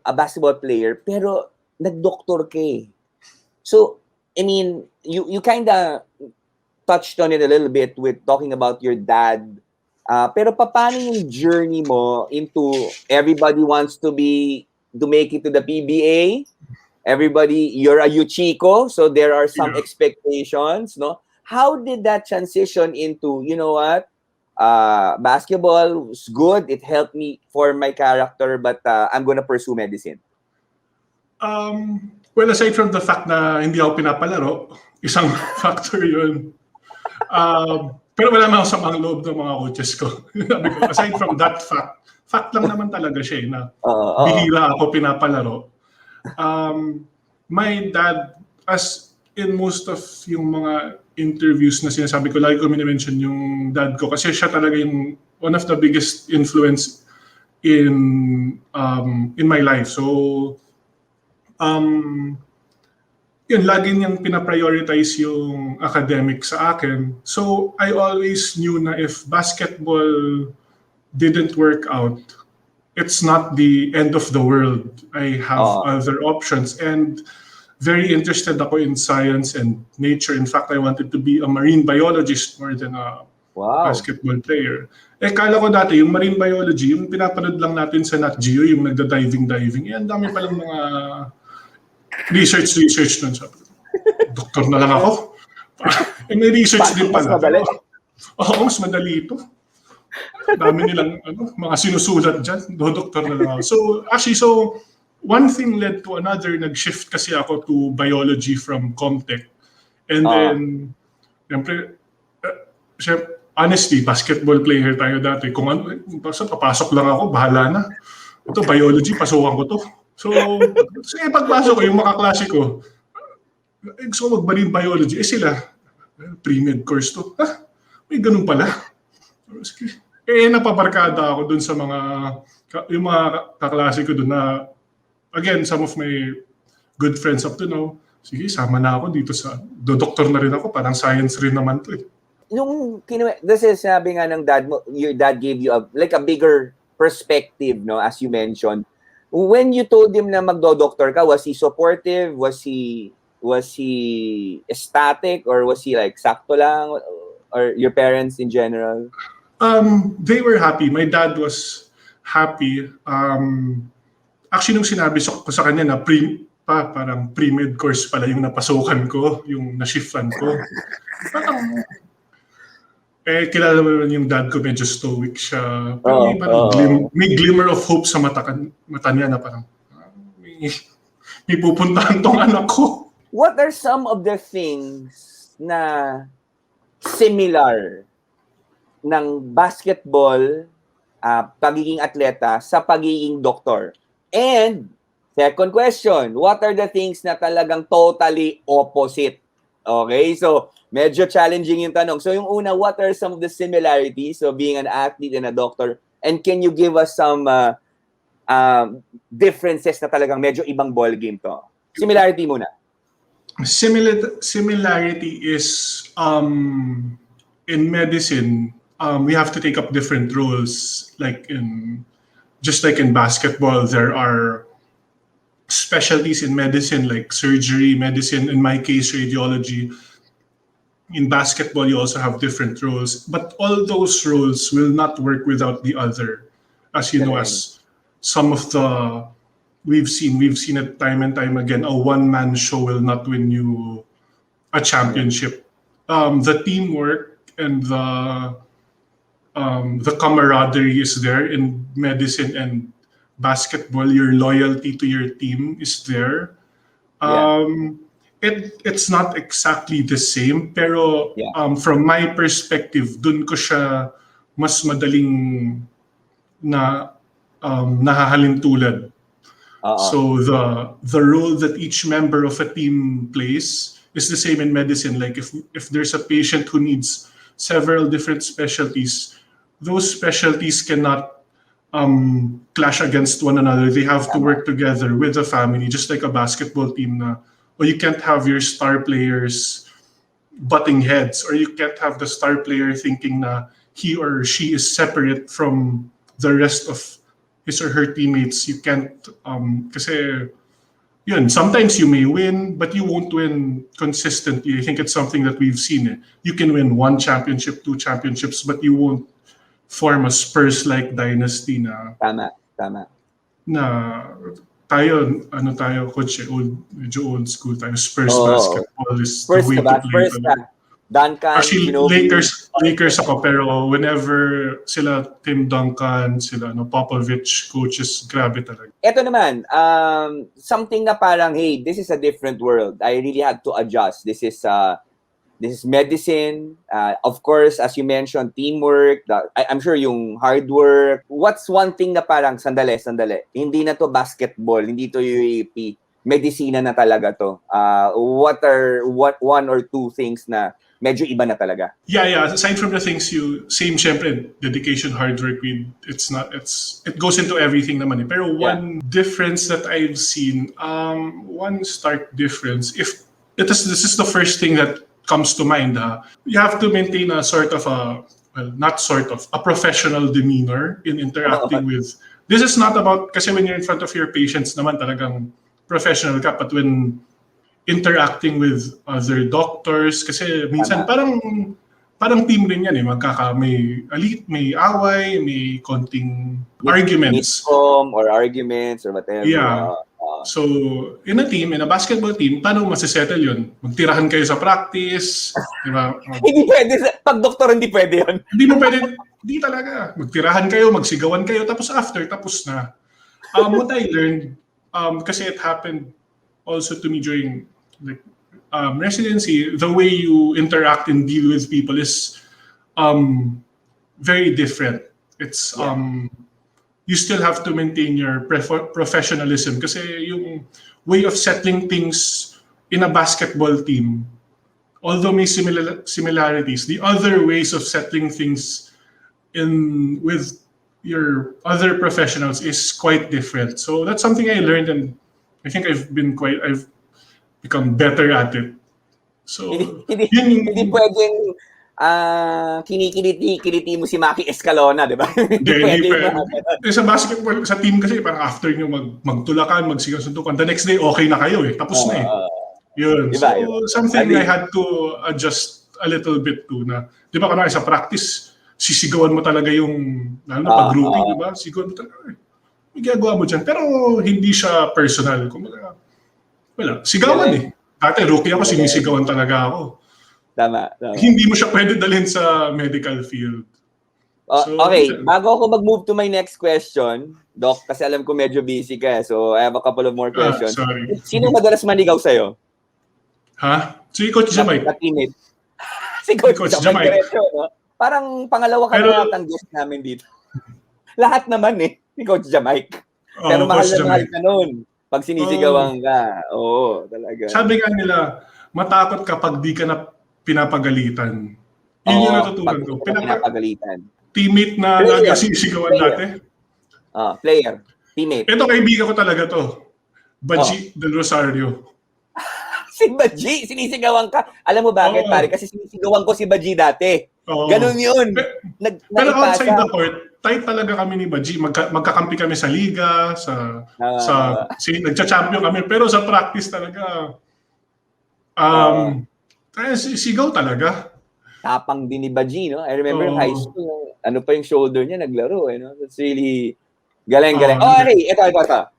player, pero nag-doctor ka eh. So, I mean, you kinda touched on it a little bit with talking about your dad. Pero paano yung journey mo into everybody wants to make it to the PBA? Everybody, you're a Yuchiko, so there are some expectations, no? How did that transition into, you know what? Basketball was good. It helped me form my character, but I'm gonna pursue medicine. Well, aside from the fact na hindi ako pinapalaro, isang factor yun. Pero wala naman ako sa mga loob ng mga coaches ko. Aside from that fact lang naman talaga siya na bihira ako pinapalaro. My dad, as in most of yung mga interviews na sinasabi ko, lagi ko minimension yung dad ko kasi siya talaga yung one of the biggest influence in my life. So, yun, lagi niyang pinaprioritize yung academic sa akin. So, I always knew na if basketball didn't work out, it's not the end of the world. I have other options and very interested ako in science and nature. In fact, I wanted to be a marine biologist more than a basketball player. Kala ko dati, yung marine biology, yung pinapanood lang natin sa Nat Geo, yung nagda-diving. Ang dami palang mga research nun. Sabi ko, doktor na lang ako. May research din pala. Mas madali ito. Dami nilang mga sinusulat dyan. Doktor na lang ako. So, actually, one thing led to another. Nag-shift kasi ako to biology from Comtech. And then, honestly, basketball player tayo dati. Kung papasok lang ako, bahala na. Ito, biology, pasukan ko to. So pagpasok ko, yung mga kaklase ko, gusto ko mag-marine biology. Sila, pre-med course to. May ganun pala. Napabarkada ako dun sa yung mga kaklase ko dun na, again, some of my good friends up to now, sige, sama na ako dito doktor na rin ako, parang science rin naman to eh. Kasi sabi nga ng dad mo, your dad gave you a bigger perspective, no, as you mentioned. When you told him na magdo-doctor ka, was he supportive? Was he ecstatic? Or was he like, sakto lang? Or your parents in general? They were happy. My dad was happy. Actually, nung sinabi ko sa kanya na parang pre-med course pala yung napasukan ko, yung na-shiftan ko. Parang, kilala mo naman yung dad ko, medyo stoic siya. Pero may glimmer of hope sa mata niya na parang, may pupuntahan tong anak ko. What are some of the things na similar ng basketball, pagiging atleta sa pagiging doktor? And second question, what are the things na talagang totally opposite? Okay, so medyo challenging yung tanong. So yung una, what are some of the similarities of being an athlete and a doctor? And can you give us some differences na talagang medyo ibang ball game to? Similarity muna. Similarity is in medicine, we have to take up different roles. Just like in basketball, there are specialties in medicine like surgery, medicine, in my case, radiology. In basketball, you also have different roles, but all those roles will not work without the other. As you know, as some of the we've seen it time and time again. A one-man show will not win you a championship. The teamwork and the camaraderie is there in medicine and basketball. Your loyalty to your team is there. It's not exactly the same, pero from my perspective, dun ko siya mas madaling na nahahalin tulad. So the role that each member of a team plays is the same in medicine. Like if there's a patient who needs several different specialties, those specialties cannot clash against one another. They have to work together with the family, just like a basketball team. Or you can't have your star players butting heads, or you can't have the star player thinking na he or she is separate from the rest of his or her teammates. You can't, kasi yun, sometimes you may win, but you won't win consistently. I think it's something that we've seen. You can win 1 championship, 2 championships, but you won't form a Spurs-like dynasty na... Tama. Na tayo, coach, medyo old school tayo. Spurs basketball is the way to play. Duncan, actually, Lakers ako, pero whenever sila Tim Duncan, sila Popovich, coaches, grabe talaga. Ito naman, something na parang, hey, this is a different world. I really had to adjust. This is medicine. Of course, as you mentioned, teamwork. I'm sure yung hard work. What's one thing na parang, sandali. Hindi na to basketball, hindi to UAP. Medisina na talaga to. What one or two things na medyo iba na talaga? Yeah. Aside from the things same syempre, dedication, hard work, it goes into everything naman. Pero one difference that I've seen, one stark difference, this is the first thing that comes to mind. You have to maintain a a professional demeanor in interacting with. This is not about, kasi when you're in front of your patients naman talagang professional ka, but when interacting with other doctors, kasi minsan parang team rin yan may away, may konting arguments. Or arguments or whatever. Yeah. So, in a basketball team, paano masisettle yun? Magtirahan kayo sa practice, di ba? Hindi pwede, pag doktor hindi pwede yun. Hindi talaga. Magtirahan kayo, magsigawan kayo, tapos na. What I learned, kasi it happened also to me during residency, the way you interact and deal with people is very different. It's you still have to maintain your professionalism kasi yung way of settling things in a basketball team, although may similarities, the other ways of settling things with your other professionals is quite different. So that's something I learned, and I think I've become better at it. So hindi pwedeng kinikiliti mo si Maki Escalona, di ba? Hindi pwede. Sa basketball, sa team kasi, parang after nyo magtulakan, magsigasuntukan, the next day, okay na kayo Tapos na Yun. Diba, so, something I had to adjust a little bit too na, di ba, kunwari sa practice, sisigawan mo talaga yung, pag-grouping, di ba? Sigawan mo talaga, may ginagawa mo dyan. Pero hindi siya personal. Wala, sigawan Dati, rookie ako, sinisigawan talaga ako. Tama. Hindi mo siya pwede dalhin sa medical field. Okay, bago ako mag-move to my next question, Doc, kasi alam ko medyo busy ka, so I have a couple of more questions. Sorry. Sino madalas manigaw sa'yo? Si Coach Jamay. Si Coach Jamay. Jamay. Parang pangalawa ka Pero, na yata ang guest namin dito. Lahat naman ni Coach Jamaic. Pero mahal Coach na mahal Jamaic. ka nun. Pag sinisigawan ka. Oo, talaga. Sabi nga nila, matakot kapag di ka na pinapagalitan. Yun yung Oo, natutunan pag ko. pinapagalitan. Teammate na Player. nagsisigawan dati. Player. Teammate. Ito, kaibigan ko talaga to. Baji Del Rosario. Si Baji, sinisigawan ka. Alam mo bakit, Oo. pare? Kasi sinisigawan ko si Baji dati. Oo. Ganun yun. Pero outside Naipasa. the court, tight talaga kami ni Baji. Magkakampi kami sa liga, nagcha-champion kami. Pero sa practice talaga, sigaw talaga. Tapang din ni Baji, no? I remember in high school, ano pa yung shoulder niya, naglaro, no? It's really galing. Okay, ito.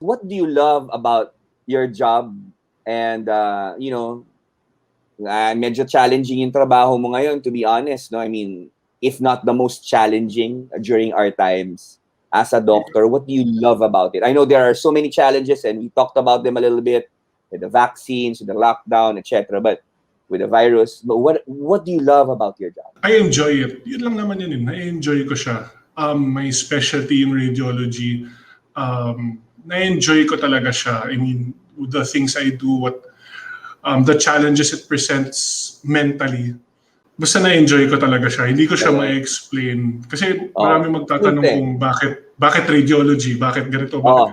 What do you love about your job? And, medyo challenging yung trabaho mo ngayon, to be honest, no? I mean, if not the most challenging during our times as a doctor, what do you love about it? I know there are so many challenges, and we talked about them a little bit with the vaccines, with the lockdown, etc. But with the virus, but what do you love about your job? I enjoy it. Yun lang naman yun. Na-enjoy ko siya. My specialty in radiology, na-enjoy ko talaga siya. I mean, the things I do, the challenges it presents mentally. Basta na-enjoy ko talaga siya. Hindi ko siya ma-explain. Kasi marami magtatanong kung bakit radiology, bakit ganito, bakit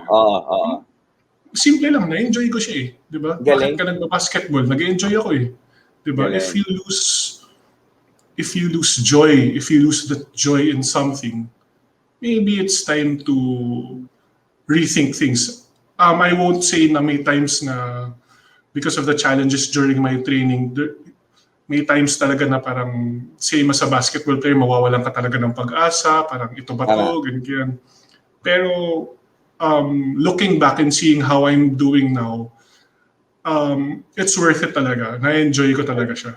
simple lang, na-enjoy ko siya eh. Diba? Bakit ka nagba-basketball? Nag-enjoy ako eh. Diba? If you lose joy, if you lose the joy in something, maybe it's time to rethink things. I won't say na may times na because of the challenges during my training, may times talaga na parang same as a basketball player, mawawalan ka talaga ng pag-asa, parang ito ba to, ganyan. Pero looking back and seeing how I'm doing now, it's worth it talaga. Na-enjoy ko talaga siya.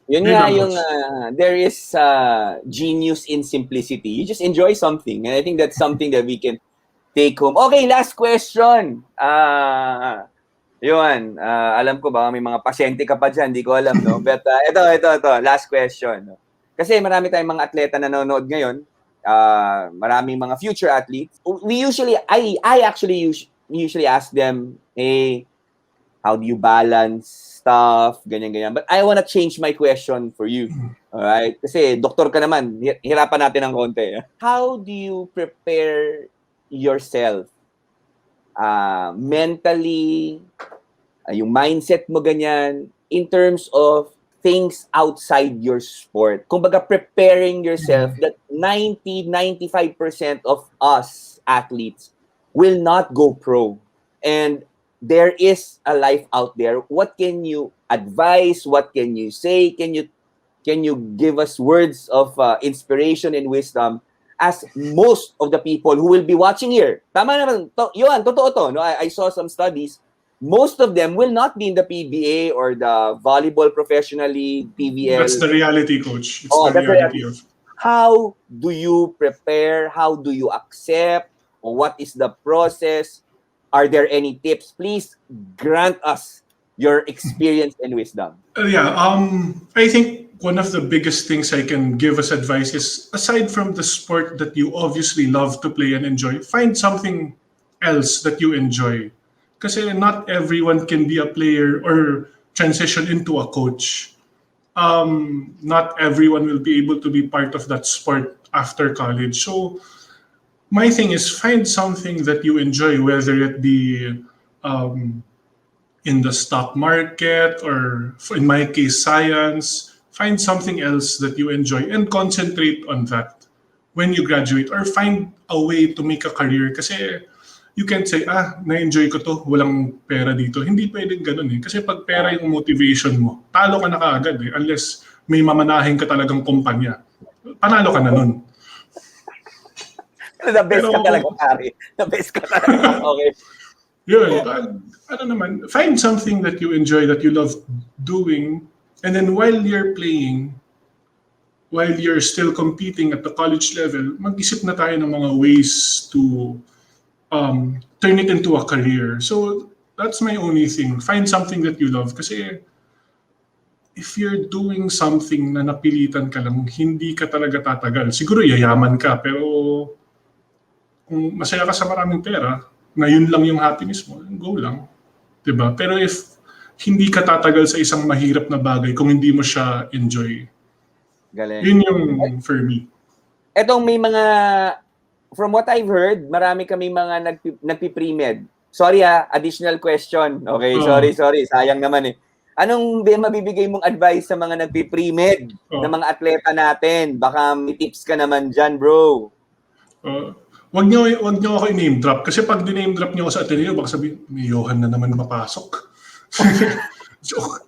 Yun nga yung there is genius in simplicity. You just enjoy something. And I think that's something that we can take home. Okay, last question. Yun, alam ko ba may mga pasyente ka pa dyan, hindi ko alam, no? But ito, last question. No? Kasi marami tayong mga atleta na nanonood ngayon. Maraming mga future athletes. I actually usually ask them, hey, how do you balance stuff, ganyan. But I wanna change my question for you. Alright? Kasi doktor ka naman, hirapan natin ng konti. How do you prepare yourself mentally, yung mindset mo ganyan, in terms of things outside your sport? Kumbaga, preparing yourself that 90-95% of us athletes will not go pro. And there is a life out there. What can you advise? What can you say? Can you give us words of inspiration and wisdom as most of the people who will be watching here? Tama naman. Yun, totoo to. No? I saw some studies. Most of them will not be in the PBA or the volleyball professional league, PVL. That's the reality, coach. It's the reality of. How do you prepare? How do you accept? Or what is the process? Are there any tips? Please grant us your experience and wisdom. I think one of the biggest things I can give as advice is, aside from the sport that you obviously love to play and enjoy, find something else that you enjoy. Kasi not everyone can be a player or transition into a coach. Not everyone will be able to be part of that sport after college. So my thing is, find something that you enjoy, whether it be in the stock market or, in my case, science. Find something else that you enjoy and concentrate on that when you graduate, or find a way to make a career. Kasi you can't say, na-enjoy ko to, walang pera dito. Hindi pwedeng ganun eh. Kasi pag pera yung motivation mo, talo ka na kaagad eh. Unless may mamanahin ka talagang kumpanya. Panalo ka na nun. The best ka talaga, pare. The best ka talaga. Okay. Yun. Find something that you enjoy, that you love doing, and then while you're playing, while you're still competing at the college level, mag-isip na tayo ng mga ways to turn it into a career. So that's my only thing. Find something that you love. Kasi if you're doing something na napilitan ka lang, hindi ka talaga tatagal. Siguro yayaman ka, pero kung masaya ka sa maraming pera, na yun lang yung happiness mo, go lang. Diba? Pero if hindi ka tatagal sa isang mahirap na bagay kung hindi mo siya enjoy, Galing. yun yung for me. Etong may mga, from what I've heard, marami kami mga nagpi-pre-med. Sorry additional question. Okay, sorry. Sayang naman eh. Anong mabibigay mong advice sa mga nagpi-pre-med na mga atleta natin? Baka may tips ka naman dyan, bro. Wag niyo ako i-name drop kasi pag di-name drop niyo ako sa Ateneo, baka sabihin, may Johan na naman mapasok. Joke.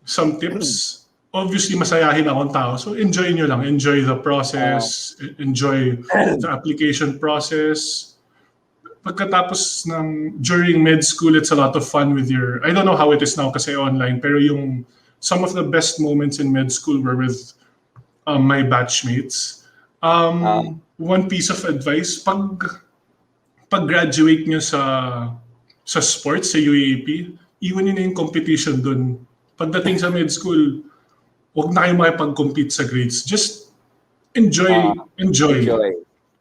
Some tips. Obviously, masayahin akong tao. So, enjoy nyo lang. Enjoy the process. Enjoy the application process. Pagkatapos during med school, it's a lot of fun with I don't know how it is now kasi online, pero some of the best moments in med school were with my batchmates. One piece of advice, pag-graduate nyo sa sports, sa UAAP, iwan nyo na yung competition dun. Pagdating sa med school, huwag na kayo makipag-compete sa grades. Just enjoy.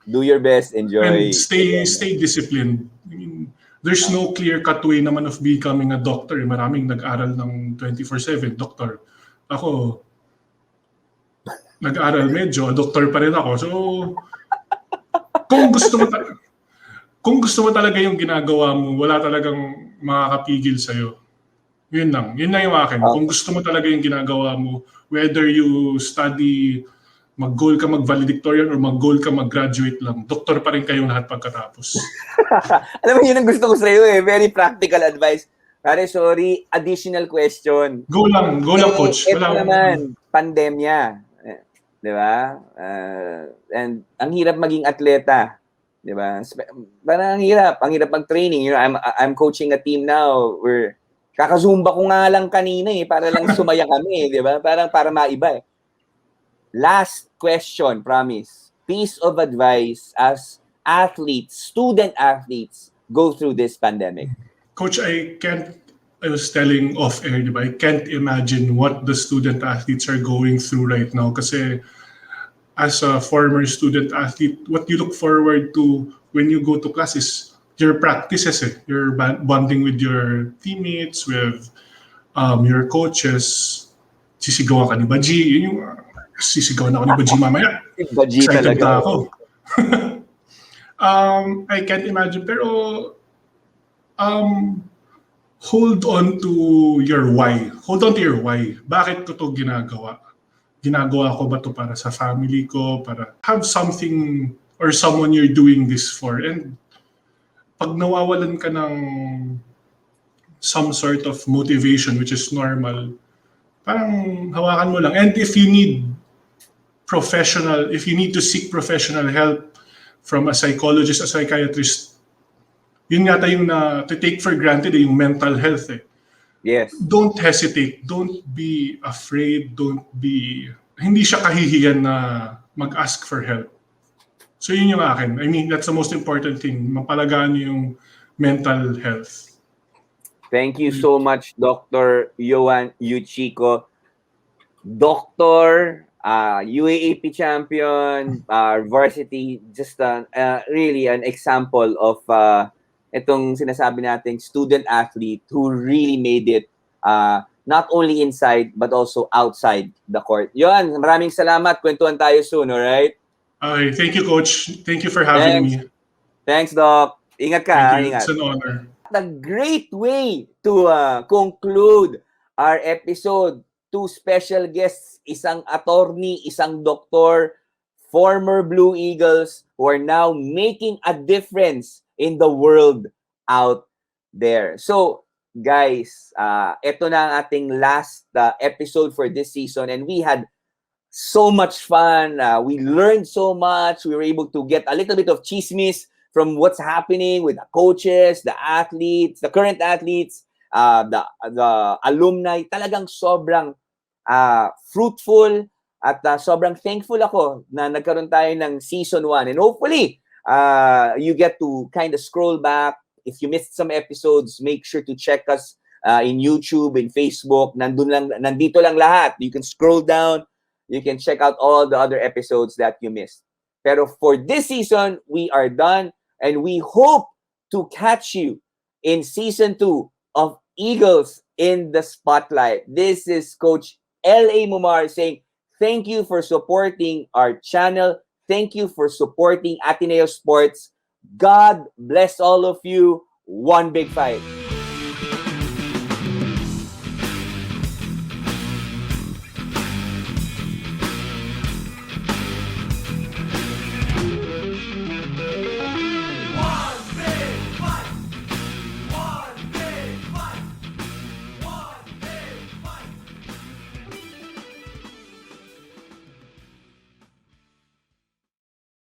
Do your best, enjoy. And stay disciplined. I mean, there's no clear-cut way naman of becoming a doctor. Maraming nag-aral ng 24/7, doctor. Ako, nag-aral medyo, doktor pa rin ako. So, kung gusto mo talaga yung ginagawa mo, wala talagang makakapigil sa'yo. Yun lang yung akin. Kung gusto mo talaga yung ginagawa mo, whether you study, mag-goal ka mag-valedictorian or mag-goal ka mag-graduate lang, doktor pa rin kayong lahat pagkatapos. Alam mo, yun ang gusto ko sa'yo eh. Very practical advice. Pare, sorry, additional question. Go lang, coach. Ito naman, pandemya. Di ba? And ang hirap maging atleta. Di ba? Parang ang hirap mag-training. You know, I'm coaching a team now. Kakazumba ko nga lang kanina eh, para lang sumaya kami, di ba? Parang para maiba eh. Last question, promise. Piece of advice as student athletes, go through this pandemic. Coach, I was telling off-air, di ba? I can't imagine what the student athletes are going through right now kasi as a former student athlete, what you look forward to when you go to class is your practices, your bonding with your teammates, with your coaches. Sisigawan ka ni Baji. Sisigawan ako ni Baji mamaya. Baji excited talaga. Na ako. I can't imagine. Pero hold on to your why. Hold on to your why. Bakit ko to ginagawa? Ginagawa ko ba to para sa family ko? Para have something or someone you're doing this for. And pag nawawalan ka ng some sort of motivation, which is normal, parang hawakan mo lang. And if you need to seek professional help from a psychologist, a psychiatrist, yun yata yung to take for granted yung mental health eh. Yes. Don't hesitate. Don't be afraid. Hindi siya kahihiyan na mag-ask for help. So yun yung akin. I mean, that's the most important thing. Mapalagaan yung mental health. Thank you so much, Dr. Johann Yuchiko. Doctor, UAAP champion, varsity, just really an example of itong sinasabi nating student athlete who really made it not only inside but also outside the court. Yon, maraming salamat. Kwentuhan tayo soon, alright? Thank you, Coach. Thank you for having me. Thanks, Doc. Ingat ka. Thank you. Ingat. It's an honor. A great way to conclude our episode. Two special guests, isang attorney, isang doktor, former Blue Eagles who are now making a difference in the world out there. So, guys, ito na ang ating last episode for this season and we had so much fun. We learned so much. We were able to get a little bit of chismis from what's happening with the coaches, the athletes, the current athletes, the alumni. Talagang sobrang fruitful at sobrang thankful ako na nagkaroon tayo ng season 1. And hopefully, you get to kind of scroll back. If you missed some episodes, make sure to check us in YouTube, in Facebook. Nandito lang lahat. You can scroll down. You can check out all the other episodes that you missed. Pero for this season, we are done. And we hope to catch you in season 2 of Eagles in the Spotlight. This is Coach L.A. Mumar saying thank you for supporting our channel. Thank you for supporting Ateneo Sports. God bless all of you. One big fight.